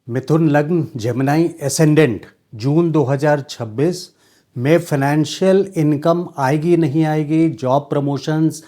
मिथुन लग्न Gemini ascendant जून 2026 में financial income आएगी नहीं आएगी, job promotions,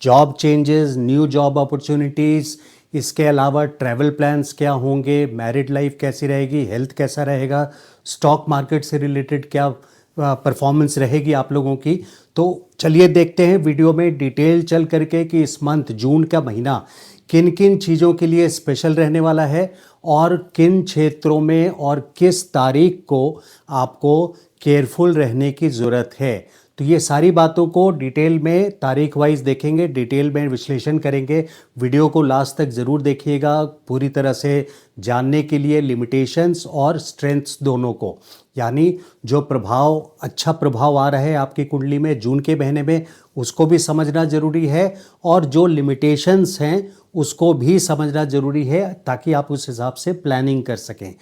job changes, new job opportunities, इसके अलावा ट्रैवल प्लान्स क्या होंगे, मैरिड लाइफ कैसी रहेगी, हेल्थ कैसा रहेगा, स्टॉक मार्केट से रिलेटेड क्या परफॉर्मेंस रहेगी आप लोगों की। तो चलिए देखते हैं वीडियो में डिटेल चल करके कि इस मंथ जून का महीना किन किन चीज़ों के लिए स्पेशल रहने वाला है और किन क्षेत्रों में और किस तारीख को आपको केयरफुल रहने की ज़रूरत है। तो ये सारी बातों को डिटेल में तारीख वाइज देखेंगे, डिटेल में विश्लेषण करेंगे। वीडियो को लास्ट तक ज़रूर देखिएगा पूरी तरह से जानने के लिए लिमिटेशंस और स्ट्रेंथ्स दोनों को, यानी जो प्रभाव, अच्छा प्रभाव आ रहा है आपकी कुंडली में जून के महीने में, उसको भी समझना ज़रूरी है और जो लिमिटेशंस हैं उसको भी समझना ज़रूरी है ताकि आप उस हिसाब से प्लानिंग कर सकें।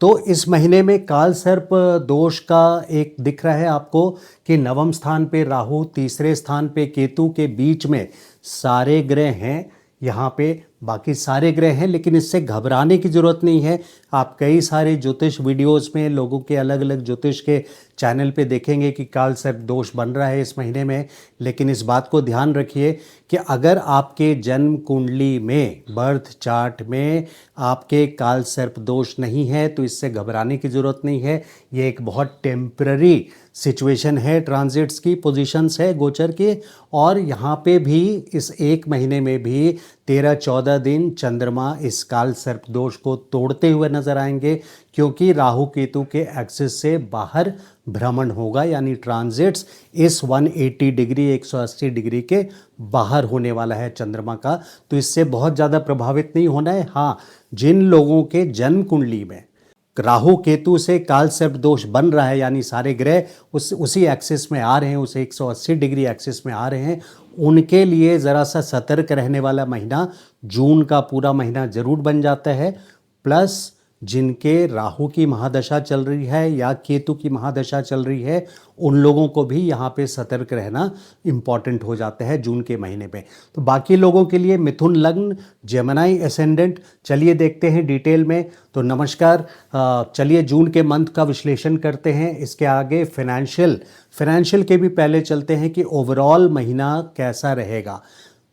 तो इस महीने में काल सर्प दोष का एक दिख रहा है आपको कि नवम स्थान पे राहु, तीसरे स्थान पे केतु के बीच में सारे ग्रह हैं। यहाँ पे बाकी सारे ग्रह हैं, लेकिन इससे घबराने की ज़रूरत नहीं है। आप कई सारे ज्योतिष वीडियोस में लोगों के अलग अलग ज्योतिष के चैनल पे देखेंगे कि काल सर्प दोष बन रहा है इस महीने में। लेकिन इस बात को ध्यान रखिए कि अगर आपके जन्म कुंडली में, बर्थ चार्ट में आपके काल सर्प दोष नहीं है तो इससे घबराने की ज़रूरत नहीं है। ये एक बहुत टेम्पररी सिचुएशन है, ट्रांजिट्स की पोजीशंस है गोचर की। और यहाँ पे भी इस एक महीने में भी 13-14 दिन चंद्रमा इस काल सर्प दोष को तोड़ते हुए नजर आएंगे, क्योंकि राहु केतु के एक्सिस से बाहर भ्रमण होगा, यानी ट्रांजिट्स इस 180 डिग्री 180 डिग्री के बाहर होने वाला है चंद्रमा का। तो इससे बहुत ज़्यादा प्रभावित नहीं होना है। हाँ, जिन लोगों के जन्म कुंडली में राहु केतु से काल सर्प दोष बन रहा है, यानी सारे ग्रह उसी एक्सिस में आ रहे हैं, उस 180 डिग्री एक्सिस में आ रहे हैं, उनके लिए ज़रा सा सतर्क रहने वाला महीना जून का पूरा महीना ज़रूर बन जाता है। प्लस जिनके राहु की महादशा चल रही है या केतु की महादशा चल रही है, उन लोगों को भी यहाँ पे सतर्क रहना इम्पॉर्टेंट हो जाता है जून के महीने पे। तो बाकी लोगों के लिए मिथुन लग्न जेमिनाई एसेंडेंट, चलिए देखते हैं डिटेल में। तो नमस्कार, चलिए जून के मंथ का विश्लेषण करते हैं। इसके आगे फाइनेंशियल के भी पहले चलते हैं कि ओवरऑल महीना कैसा रहेगा।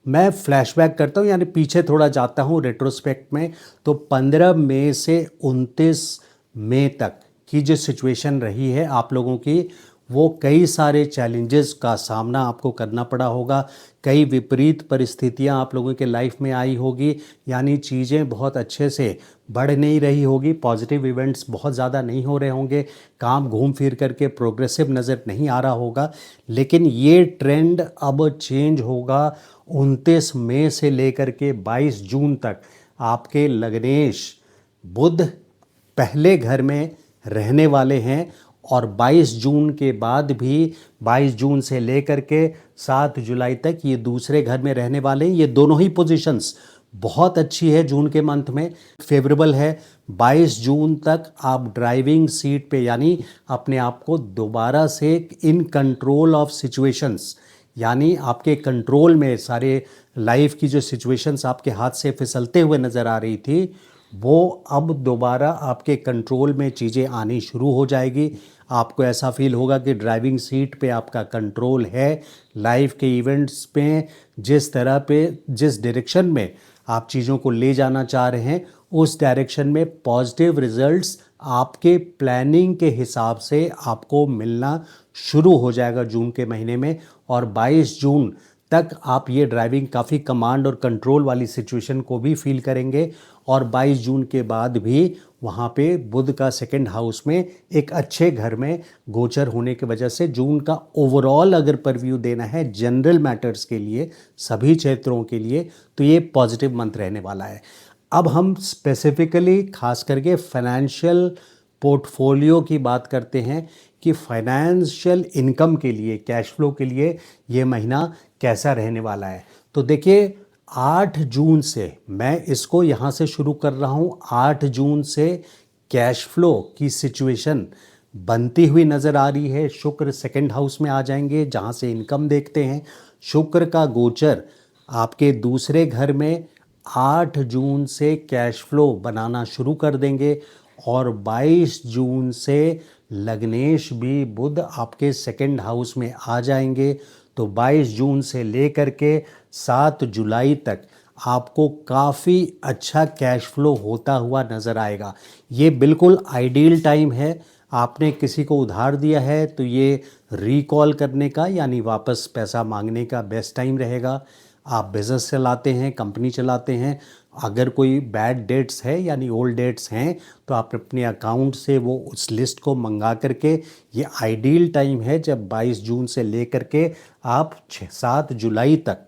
मैं फ्लैशबैक करता हूँ, यानी पीछे थोड़ा जाता हूँ रेट्रोस्पेक्ट में। तो 15 मई से 29 मई तक की जो सिचुएशन रही है आप लोगों की, वो कई सारे चैलेंजेस का सामना आपको करना पड़ा होगा। कई विपरीत परिस्थितियां आप लोगों के लाइफ में आई होगी, यानी चीज़ें बहुत अच्छे से बढ़ नहीं रही होगी, पॉजिटिव इवेंट्स बहुत ज़्यादा नहीं हो रहे होंगे, काम घूम फिर करके प्रोग्रेसिव नज़र नहीं आ रहा होगा। लेकिन ये ट्रेंड अब चेंज होगा। 29 मई से लेकर के 22 जून तक आपके लग्नेश बुध पहले घर में रहने वाले हैं और 22 जून के बाद भी 22 जून से लेकर के 7 जुलाई तक ये दूसरे घर में रहने वाले हैं। ये दोनों ही पोजीशंस बहुत अच्छी है, जून के मंथ में फेवरेबल है। 22 जून तक आप ड्राइविंग सीट पे, यानी अपने आप को दोबारा से इन कंट्रोल ऑफ सिचुएशंस, यानी आपके कंट्रोल में सारे लाइफ की जो सिचुएशंस आपके हाथ से फिसलते हुए नज़र आ रही थी, वो अब दोबारा आपके कंट्रोल में चीज़ें आनी शुरू हो जाएगी। आपको ऐसा फील होगा कि ड्राइविंग सीट पे आपका कंट्रोल है। लाइफ के इवेंट्स पे जिस तरह पे, जिस डायरेक्शन में आप चीज़ों को ले जाना चाह रहे हैं, उस डायरेक्शन में पॉजिटिव रिजल्ट्स आपके प्लानिंग के हिसाब से आपको मिलना शुरू हो जाएगा जून के महीने में। और 22 जून तक आप ये ड्राइविंग काफ़ी कमांड और कंट्रोल वाली सिचुएशन को भी फील करेंगे। और 22 जून के बाद भी वहाँ पे बुध का सेकंड हाउस में एक अच्छे घर में गोचर होने की वजह से जून का ओवरऑल अगर परव्यू देना है जनरल मैटर्स के लिए, सभी क्षेत्रों के लिए, तो ये पॉजिटिव मंथ रहने वाला है। अब हम स्पेसिफिकली खास करके फाइनेंशियल पोर्टफोलियो की बात करते हैं कि फाइनेंशियल इनकम के लिए, कैश फ्लो के लिए ये महीना कैसा रहने वाला है। तो देखिए, 8 जून से मैं इसको यहाँ से शुरू कर रहा हूँ। 8 जून से कैश फ्लो की सिचुएशन बनती हुई नज़र आ रही है। शुक्र सेकंड हाउस में आ जाएंगे, जहाँ से इनकम देखते हैं। शुक्र का गोचर आपके दूसरे घर में 8 जून से कैश फ्लो बनाना शुरू कर देंगे। और 22 जून से लग्नेश भी बुध आपके सेकंड हाउस में आ जाएंगे। तो 22 जून से लेकर के 7 जुलाई तक आपको काफ़ी अच्छा कैश फ्लो होता हुआ नज़र आएगा। ये बिल्कुल आइडियल टाइम है। आपने किसी को उधार दिया है तो ये रिकॉल करने का यानी वापस पैसा मांगने का बेस्ट टाइम रहेगा। आप बिज़नेस चलाते हैं, कंपनी चलाते हैं, अगर कोई बैड डेट्स है यानी ओल्ड डेट्स हैं तो आप अपने अकाउंट से वो उस लिस्ट को मंगा करके, ये आइडियल टाइम है जब 22 जून से लेकर के आप 7 जुलाई तक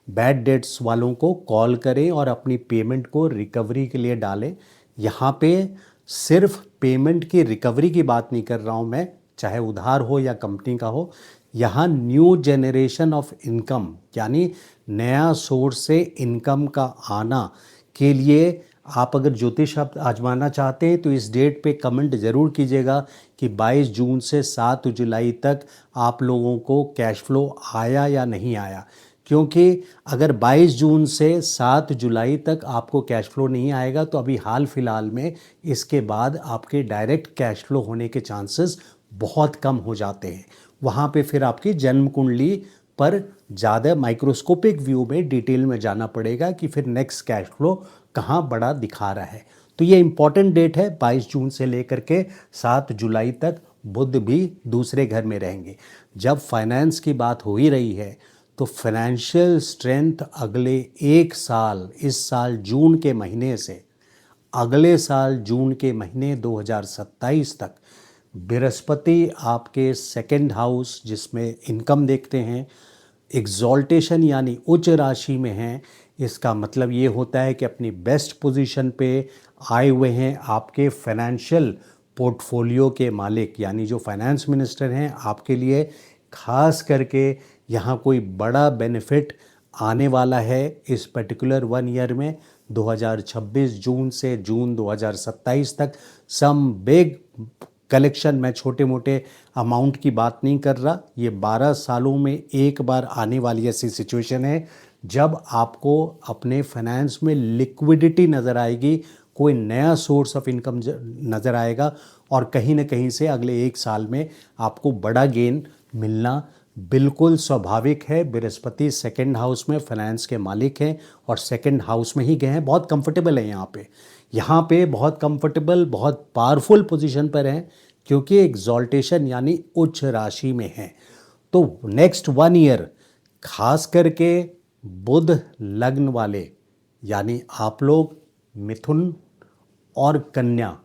बैड डेट्स वालों को कॉल करें और अपनी पेमेंट को रिकवरी के लिए डालें। यहाँ पे सिर्फ पेमेंट की रिकवरी की बात नहीं कर रहा हूँ मैं, चाहे उधार हो या कंपनी का हो। यहाँ न्यू जनरेशन ऑफ इनकम यानी नया सोर्स से इनकम का आना के लिए आप अगर ज्योतिष आप आजमाना चाहते हैं तो इस डेट पे कमेंट ज़रूर कीजिएगा कि 22 जून से 7 जुलाई तक आप लोगों को कैश फ्लो आया या नहीं आया। क्योंकि अगर 22 जून से 7 जुलाई तक आपको कैश फ्लो नहीं आएगा तो अभी हाल फिलहाल में इसके बाद आपके डायरेक्ट कैश फ्लो होने के चांसेस बहुत कम हो जाते हैं। वहाँ पे फिर आपकी जन्म कुंडली पर ज़्यादा माइक्रोस्कोपिक व्यू में डिटेल में जाना पड़ेगा कि फिर नेक्स्ट कैश फ्लो कहाँ बड़ा दिखा रहा है। तो ये इम्पॉर्टेंट डेट है, 22 जून से लेकर के 7 जुलाई तक बुध भी दूसरे घर में रहेंगे। जब फाइनेंस की बात हो ही रही है तो फाइनेंशियल स्ट्रेंथ अगले एक साल, इस साल जून के महीने से अगले साल जून के महीने 2027 तक बृहस्पति आपके सेकंड हाउस जिसमें इनकम देखते हैं एग्जॉल्टेशन यानी उच्च राशि में हैं। इसका मतलब ये होता है कि अपनी बेस्ट पोजीशन पे आए हुए हैं आपके फाइनेंशियल पोर्टफोलियो के मालिक यानी जो फाइनेंस मिनिस्टर हैं। आपके लिए खास करके यहाँ कोई बड़ा बेनिफिट आने वाला है इस पर्टिकुलर 1 ईयर में, 2026 जून से जून 2027 तक। सम बिग कलेक्शन, मैं छोटे मोटे अमाउंट की बात नहीं कर रहा, ये 12 सालों में एक बार आने वाली ऐसी सिचुएशन है जब आपको अपने फाइनेंस में लिक्विडिटी नज़र आएगी, कोई नया सोर्स ऑफ इनकम नज़र आएगा और कहीं ना कहीं से अगले एक साल में आपको बड़ा गेन मिलना बिल्कुल स्वाभाविक है। बृहस्पति सेकंड हाउस में फाइनेंस के मालिक हैं और सेकंड हाउस में ही गए हैं, बहुत कंफर्टेबल है यहाँ पे बहुत कंफर्टेबल, बहुत पावरफुल पोजीशन पर हैं क्योंकि एग्जॉल्टेशन यानी उच्च राशि में है। तो नेक्स्ट 1 ईयर खास करके बुध लग्न वाले यानी आप लोग, मिथुन और कन्या,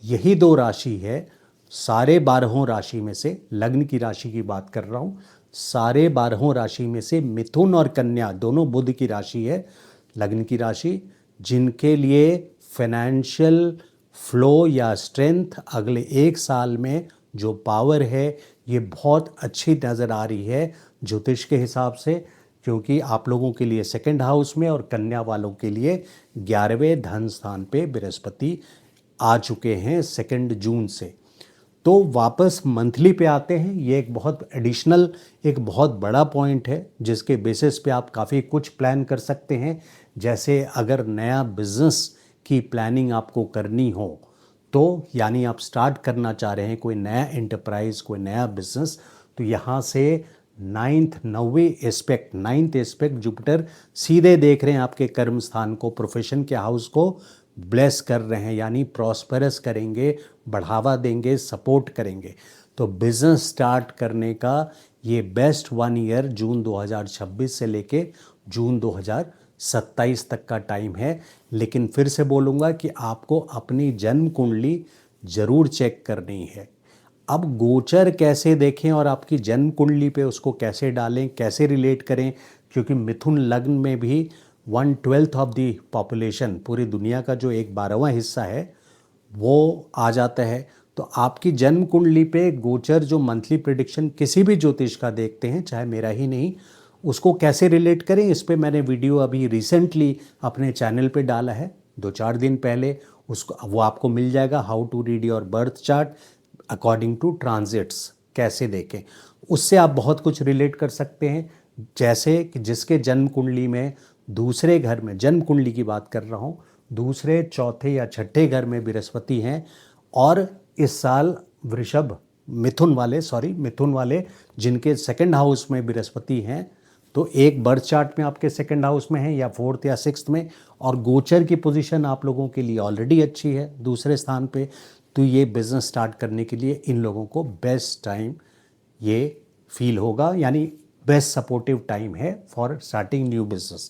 यही 2 राशि है सारे 12 राशि में से, लग्न की राशि की बात कर रहा हूँ, सारे 12 राशि में से मिथुन और कन्या दोनों बुध की राशि है, लग्न की राशि, जिनके लिए फाइनेंशियल फ्लो या स्ट्रेंथ अगले एक साल में जो पावर है ये बहुत अच्छी नज़र आ रही है ज्योतिष के हिसाब से। क्योंकि आप लोगों के लिए सेकंड हाउस में और कन्या वालों के लिए 11वें धन स्थान पे बृहस्पति आ चुके हैं 2 जून से। तो वापस मंथली पे आते हैं। ये एक बहुत एडिशनल, एक बहुत बड़ा पॉइंट है जिसके बेसिस पे आप काफ़ी कुछ प्लान कर सकते हैं। जैसे अगर नया बिजनेस की प्लानिंग आपको करनी हो तो यानी आप स्टार्ट करना चाह रहे हैं कोई नया एंटरप्राइज, कोई नया बिजनेस, तो यहाँ से 9th एस्पेक्ट जुपिटर सीधे देख रहे हैं आपके कर्म स्थान को, प्रोफेशन के हाउस को ब्लेस कर रहे हैं यानी प्रॉस्पेरस करेंगे, बढ़ावा देंगे, सपोर्ट करेंगे। तो बिजनेस स्टार्ट करने का ये बेस्ट 1 ईयर जून 2026 से लेके जून 2027 तक का टाइम है। लेकिन फिर से बोलूँगा कि आपको अपनी जन्म कुंडली ज़रूर चेक करनी है। अब गोचर कैसे देखें और आपकी जन्म कुंडली पे उसको कैसे डालें, कैसे रिलेट करें, क्योंकि मिथुन लग्न में भी 1/12 ऑफ द पॉपुलेशन, पूरी दुनिया का जो 1/12वां हिस्सा है वो आ जाता है। तो आपकी जन्म कुंडली पे गोचर जो मंथली प्रिडिक्शन किसी भी ज्योतिष का देखते हैं, चाहे मेरा ही नहीं, उसको कैसे रिलेट करें, इस पे मैंने वीडियो अभी रिसेंटली अपने चैनल पे डाला है 2-4 दिन पहले। उसको वो आपको मिल जाएगा, how to read your birth chart according to transits, कैसे देखें। उससे आप बहुत कुछ रिलेट कर सकते हैं। जैसे कि जिसके जन्म कुंडली में दूसरे घर में, जन्म कुंडली की बात कर रहा हूँ, दूसरे, चौथे या छठे घर में बृहस्पति हैं। और इस साल मिथुन वाले जिनके सेकंड हाउस में बृहस्पति हैं, तो एक बर्थ चार्ट में आपके सेकंड हाउस में है या फोर्थ या सिक्स्थ में, और गोचर की पोजीशन आप लोगों के लिए ऑलरेडी अच्छी है दूसरे स्थान पे, तो ये बिजनेस स्टार्ट करने के लिए इन लोगों को बेस्ट टाइम ये फील होगा, यानी बेस्ट सपोर्टिव टाइम है for starting new business.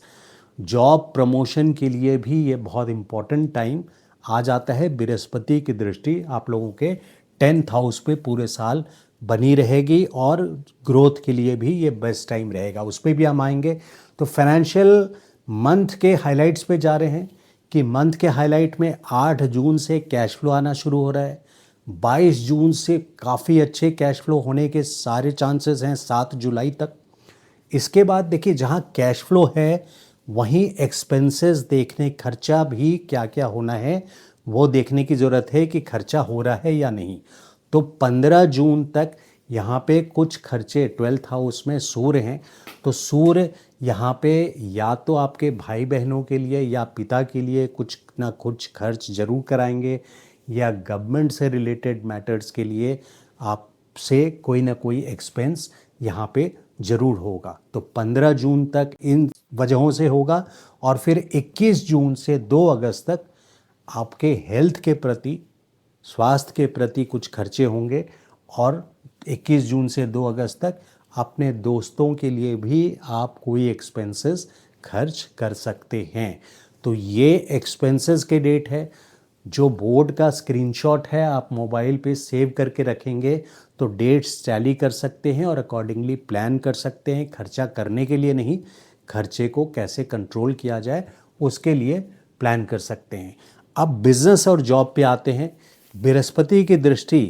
Job promotion के लिए भी ये बहुत इम्पॉर्टेंट टाइम आ जाता है। बृहस्पति की दृष्टि आप लोगों के 10th हाउस पे पूरे साल बनी रहेगी, और ग्रोथ के लिए भी ये बेस्ट टाइम रहेगा, उस पर भी हम आएंगे। तो फाइनेंशियल मंथ के हाइलाइट्स पे जा रहे हैं कि मंथ के हाइलाइट में 8 जून से कैश फ्लो आना शुरू हो रहा है। 22 जून से काफ़ी अच्छे कैश फ्लो होने के सारे चांसेस हैं 7 जुलाई तक। इसके बाद देखिए, जहाँ कैश फ्लो है वहीं एक्सपेंसेस देखने, खर्चा भी क्या क्या होना है वो देखने की ज़रूरत है कि खर्चा हो रहा है या नहीं। तो 15 जून तक यहाँ पे कुछ खर्चे 12th हाउस में सूर्य हैं, तो सूर्य यहाँ पे या तो आपके भाई बहनों के लिए या पिता के लिए कुछ ना कुछ खर्च जरूर कराएंगे, या गवर्नमेंट से रिलेटेड मैटर्स के लिए आपसे कोई ना कोई एक्सपेंस यहाँ पे ज़रूर होगा। तो 15 जून तक इन वजहों से होगा, और फिर 21 जून से 2 अगस्त तक आपके हेल्थ के प्रति, स्वास्थ्य के प्रति कुछ खर्चे होंगे, और 21 जून से 2 अगस्त तक अपने दोस्तों के लिए भी आप कोई एक्सपेंसेस खर्च कर सकते हैं। तो ये एक्सपेंसेस के डेट है। जो बोर्ड का स्क्रीनशॉट है आप मोबाइल पे सेव करके रखेंगे तो डेट्स टैली कर सकते हैं और अकॉर्डिंगली प्लान कर सकते हैं। खर्चा करने के लिए नहीं, खर्चे को कैसे कंट्रोल किया जाए उसके लिए प्लान कर सकते हैं। अब बिजनेस और जॉब पे आते हैं। बृहस्पति की दृष्टि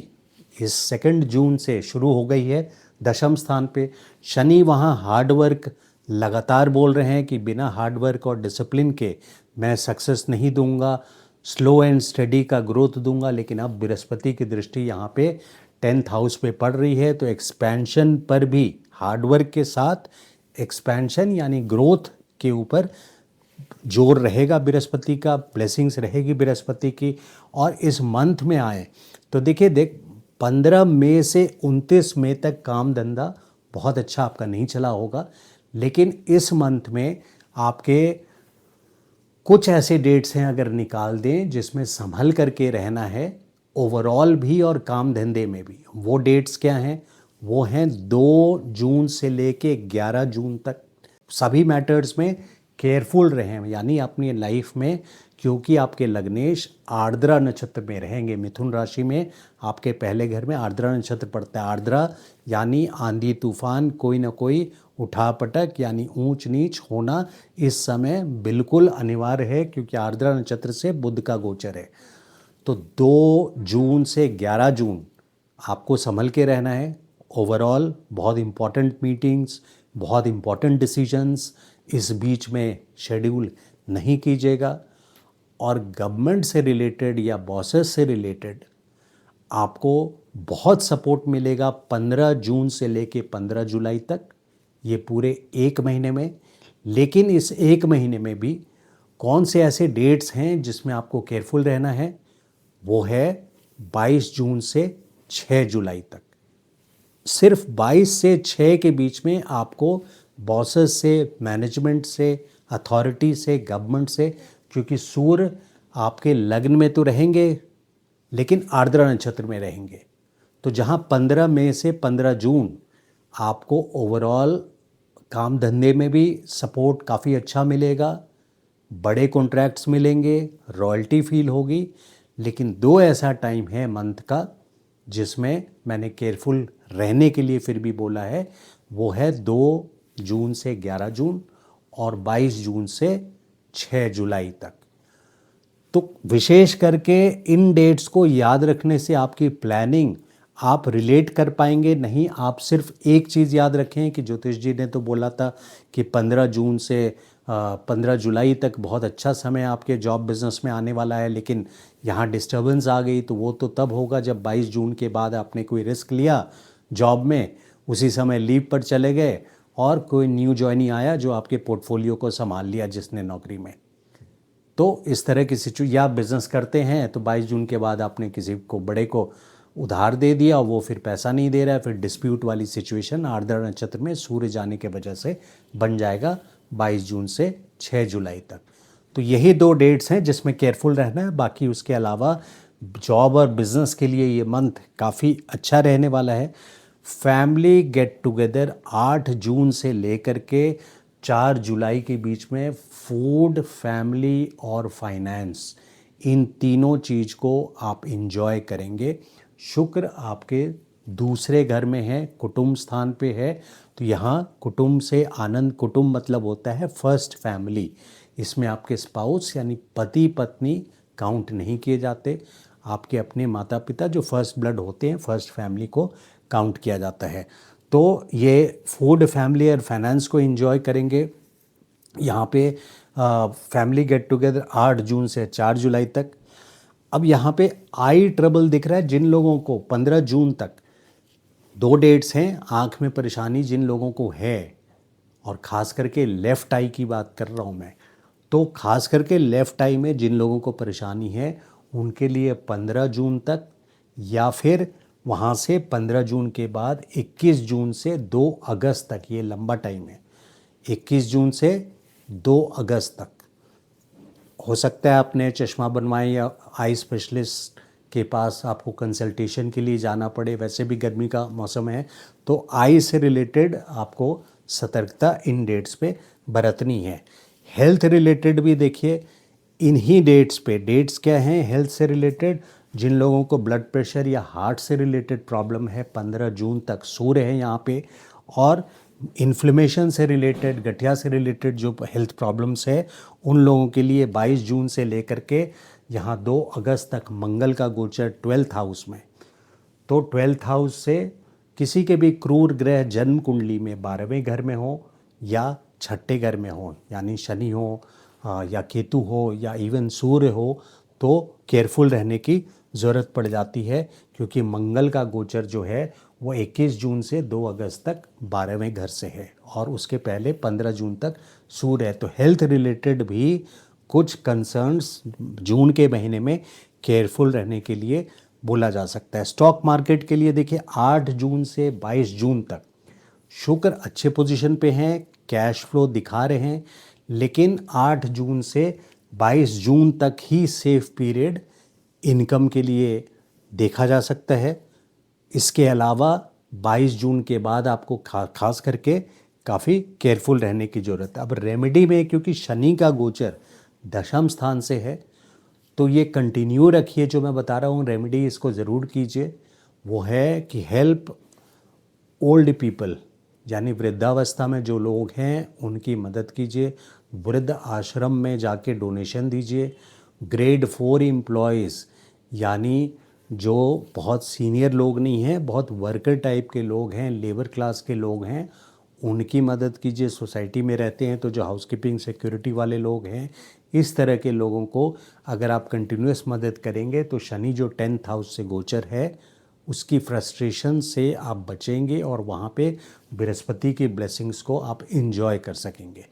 इस 2 जून से शुरू हो गई है दशम स्थान पे। शनि वहाँ हार्डवर्क लगातार बोल रहे हैं कि बिना हार्डवर्क और डिसिप्लिन के मैं सक्सेस नहीं दूंगा, स्लो एंड स्टडी का ग्रोथ दूंगा। लेकिन अब बृहस्पति की दृष्टि यहाँ पे 10th हाउस पे पड़ रही है, तो एक्सपेंशन पर भी हार्डवर्क के साथ एक्सपेंशन यानी ग्रोथ के ऊपर जोर रहेगा बृहस्पति का, ब्लेसिंग्स रहेगी बृहस्पति की। और इस मंथ में आए तो देखिए 15 मई से 29 मई तक काम धंधा बहुत अच्छा आपका नहीं चला होगा, लेकिन इस मंथ में आपके कुछ ऐसे डेट्स हैं अगर निकाल दें जिसमें संभल करके रहना है ओवरऑल भी और काम धंधे में भी। वो डेट्स क्या हैं? वो हैं 2 जून से लेके 11 जून तक। सभी मैटर्स में केयरफुल रहें, यानी अपनी लाइफ में, क्योंकि आपके लग्नेश आर्द्रा नक्षत्र में रहेंगे। मिथुन राशि में आपके पहले घर में आर्द्रा नक्षत्र पड़ता है। आर्द्रा यानी आंधी तूफान, कोई ना कोई उठापटक यानी ऊंच नीच होना इस समय बिल्कुल अनिवार्य है, क्योंकि आर्द्रा नक्षत्र से बुध का गोचर है। तो 2 जून से 11 जून आपको संभल के रहना है। ओवरऑल बहुत इम्पॉर्टेंट मीटिंग्स, बहुत इम्पॉर्टेंट डिसीजंस इस बीच में शेड्यूल नहीं कीजिएगा। और गवर्नमेंट से रिलेटेड या बॉसेस से रिलेटेड आपको बहुत सपोर्ट मिलेगा 15 जून से लेके 15 जुलाई तक, ये पूरे 1 महीने में। लेकिन इस 1 महीने में भी कौन से ऐसे डेट्स हैं जिसमें आपको केयरफुल रहना है? वो है 22 जून से 6 जुलाई तक। सिर्फ 22 से 6 के बीच में आपको बॉसेस से, मैनेजमेंट से, अथॉरिटी से, गवर्नमेंट से, क्योंकि सूर्य आपके लग्न में तो रहेंगे लेकिन आर्द्रा नक्षत्र में रहेंगे। तो जहां 15 मई से 15 जून आपको ओवरऑल काम धंधे में भी सपोर्ट काफ़ी अच्छा मिलेगा, बड़े कॉन्ट्रैक्ट्स मिलेंगे, रॉयल्टी फील होगी। लेकिन 2 ऐसा टाइम है मंथ का जिसमें मैंने केयरफुल रहने के लिए फिर भी बोला है। वो है 2 जून से 11 जून और 22 जून से 6 जुलाई तक। तो विशेष करके इन डेट्स को याद रखने से आपकी प्लानिंग आप रिलेट कर पाएंगे। नहीं, आप सिर्फ एक चीज़ याद रखें कि ज्योतिष जी ने तो बोला था कि 15 जून से 15 जुलाई तक बहुत अच्छा समय आपके जॉब बिजनेस में आने वाला है, लेकिन यहाँ डिस्टर्बेंस आ गई। तो वो तो तब होगा जब 22 जून के बाद आपने कोई रिस्क लिया जॉब में, उसी समय लीव पर चले गए और कोई न्यू ज्वाइनी आया जो आपके पोर्टफोलियो को संभाल लिया जिसने नौकरी में। तो इस तरह की सिचुएशन, या बिजनेस करते हैं तो 22 जून के बाद आपने किसी को बड़े को उधार दे दिया, वो फिर पैसा नहीं दे रहा है, फिर डिस्प्यूट वाली सिचुएशन आर्द्रा नक्षत्र में सूर्य जाने के वजह से बन जाएगा 22 जून से 6 जुलाई तक। तो यही 2 डेट्स हैं जिसमें केयरफुल रहना है। बाकी उसके अलावा जॉब और बिजनेस के लिए ये मंथ काफ़ी अच्छा रहने वाला है। फैमिली गेट टुगेदर 8 जून से लेकर के 4 जुलाई के बीच में फूड, फैमिली और फाइनेंस, इन तीनों चीज़ को आप इंजॉय करेंगे। शुक्र आपके दूसरे घर में है, कुटुंब स्थान पे है, तो यहाँ कुटुंब से आनंद। कुटुंब मतलब होता है फर्स्ट फैमिली। इसमें आपके स्पाउस यानी पति पत्नी काउंट नहीं किए जाते। आपके अपने माता पिता जो फर्स्ट ब्लड होते हैं, फर्स्ट फैमिली को काउंट किया जाता है। तो ये फूड, फैमिली और फाइनेंस को एंजॉय करेंगे। यहाँ पे फैमिली गेट टुगेदर 8 जून से 4 जुलाई तक। अब यहाँ पे आई ट्रबल दिख रहा है जिन लोगों को 15 जून तक, 2 डेट्स हैं, आँख में परेशानी जिन लोगों को है, और ख़ास करके लेफ़्ट आई की बात कर रहा हूँ मैं, तो ख़ास करके लेफ़्ट आई में जिन लोगों को परेशानी है उनके लिए 15 जून तक, या फिर वहाँ से 15 जून के बाद 21 जून से 2 अगस्त तक, ये लंबा टाइम है। 21 जून से 2 अगस्त तक हो सकता है आपने चश्मा बनवाएं या आई स्पेशलिस्ट के पास आपको कंसल्टेशन के लिए जाना पड़े। वैसे भी गर्मी का मौसम है, तो आई से रिलेटेड आपको सतर्कता इन डेट्स पे बरतनी है। हेल्थ रिलेटेड भी देखिए इन्हीं डेट्स पे। डेट्स क्या हैं हेल्थ से रिलेटेड? जिन लोगों को ब्लड प्रेशर या हार्ट से रिलेटेड प्रॉब्लम है 15 जून तक सूर्य है यहाँ पे, और इन्फ्लेमेशन से रिलेटेड, गठिया से रिलेटेड जो हेल्थ प्रॉब्लम्स है उन लोगों के लिए 22 जून से लेकर के यहाँ 2 अगस्त तक मंगल का गोचर 12th हाउस में। तो 12th हाउस से किसी के भी क्रूर ग्रह जन्म कुंडली में 12वें घर में हो या छठे घर में हो, यानी शनि हो या केतु हो या इवन सूर्य हो, तो केयरफुल रहने की ज़रूरत पड़ जाती है, क्योंकि मंगल का गोचर जो है वो 21 जून से 2 अगस्त तक 12वें घर से है, और उसके पहले 15 जून तक सूर्य है। तो हेल्थ रिलेटेड भी कुछ कंसर्न्स जून के महीने में केयरफुल रहने के लिए बोला जा सकता है। स्टॉक मार्केट के लिए देखिए 8 जून से 22 जून तक शुक्र अच्छे पोजीशन पे हैं, कैश फ्लो दिखा रहे हैं, लेकिन 8 जून से 22 जून तक ही सेफ पीरियड इनकम के लिए देखा जा सकता है। इसके अलावा 22 जून के बाद आपको खास करके काफ़ी केयरफुल रहने की ज़रूरत है। अब रेमेडी में क्योंकि शनि का गोचर दशम स्थान से है, तो ये कंटिन्यू रखिए जो मैं बता रहा हूँ रेमेडी, इसको ज़रूर कीजिए। वो है कि हेल्प ओल्ड पीपल, यानी वृद्धावस्था में जो लोग हैं उनकी मदद कीजिए। वृद्ध आश्रम में जाके डोनेशन दीजिए। ग्रेड 4 एम्प्लॉयज़, यानी जो बहुत सीनियर लोग नहीं हैं, बहुत वर्कर टाइप के लोग हैं, लेबर क्लास के लोग हैं, उनकी मदद कीजिए। सोसाइटी में रहते हैं तो जो हाउसकीपिंग सिक्योरिटी वाले लोग हैं, इस तरह के लोगों को अगर आप कंटिन्यूस मदद करेंगे तो शनि जो 10th हाउस से गोचर है उसकी फ्रस्ट्रेशन से आप बचेंगे, और वहाँ पे बृहस्पति की ब्लेसिंग्स को आप एंजॉय कर सकेंगे।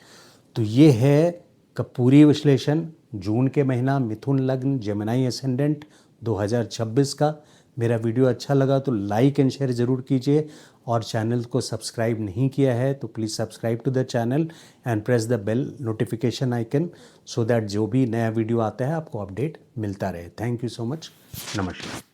तो ये है पूरी विश्लेषण जून के महीना, मिथुन लग्न, जेमिनी एसेंडेंट 2026 का। मेरा वीडियो अच्छा लगा तो लाइक एंड शेयर ज़रूर कीजिए, और चैनल को सब्सक्राइब नहीं किया है तो please subscribe to the channel and press the bell notification icon, so that जो भी नया वीडियो आता है आपको अपडेट मिलता रहे। Thank you so much. नमस्कार।